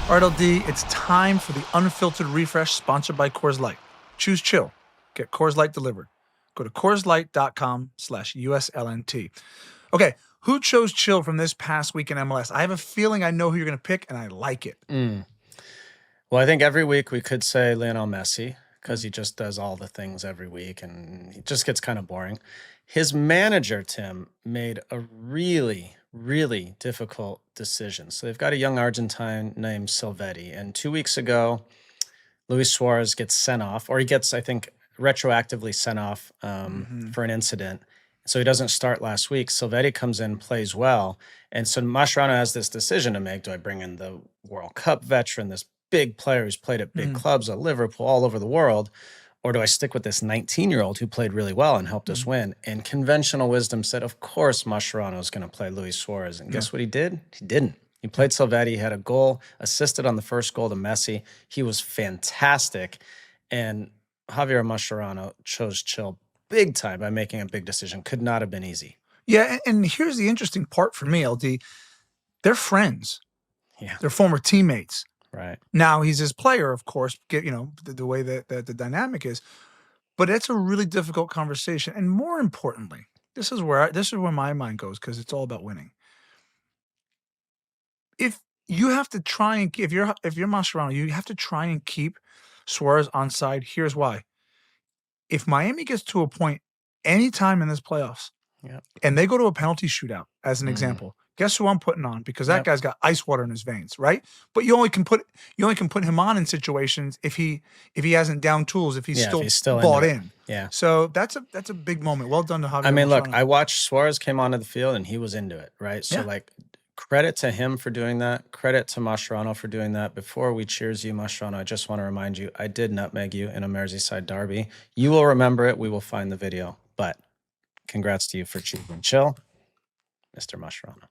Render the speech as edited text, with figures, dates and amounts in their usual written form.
All right, LD, it's time for the Unfiltered Refresh sponsored by Coors Light. Choose chill. Get Coors Light delivered. Go to CoorsLight.com/USLNT. Okay, who chose chill from this past week in MLS? I have a feeling I know who you're going to pick, and I like it. Well, I think every week we could say Lionel Messi because he just does all the things every week and he just gets kind of boring. His manager, Tim, made a really, really difficult decision. So they've got a young Argentine named Silvetti. And 2 weeks ago, Luis Suárez gets sent off, or he gets, I think, retroactively sent off for an incident. So he doesn't start last week. Silvetti comes in, plays well. And so Mascherano has this decision to make. Do I bring in the World Cup veteran, this big player who's played at big clubs at Liverpool, all over the world? Or do I stick with this 19-year-old who played really well and helped us win? And conventional wisdom said, of course, Mascherano is going to play Luis Suarez. And guess what he did? He didn't. He played Silvetti. He had a goal, assisted on the first goal to Messi. He was fantastic. And Javier Mascherano chose chill big time by making a big decision. Could not have been easy. Yeah, and here's the interesting part for me, LD. They're friends. Yeah. They're former teammates. Right. Now, he's his player, of course, the way that the dynamic is. But it's a really difficult conversation. And more importantly, this is where my mind goes because it's all about winning. If you have to try and if you're Mascherano, you have to try and keep Suarez on side. Here's why. If Miami gets to a point anytime in this playoffs and they go to a penalty shootout, as an example, guess who I'm putting on? Because that guy's got ice water in his veins, right? But you only can put him on in situations if he hasn't down tools, if he's still bought in. Yeah. So that's a big moment. Well done to Javier. I mean, look, Mascherano. I watched Suarez came onto the field and he was into it, right? So credit to him for doing that. Credit to Mascherano for doing that. Before we cheers you, Mascherano, I just want to remind you, I did nutmeg you in a Merseyside derby. You will remember it. We will find the video. But congrats to you for choosing chill, Mr. Mascherano.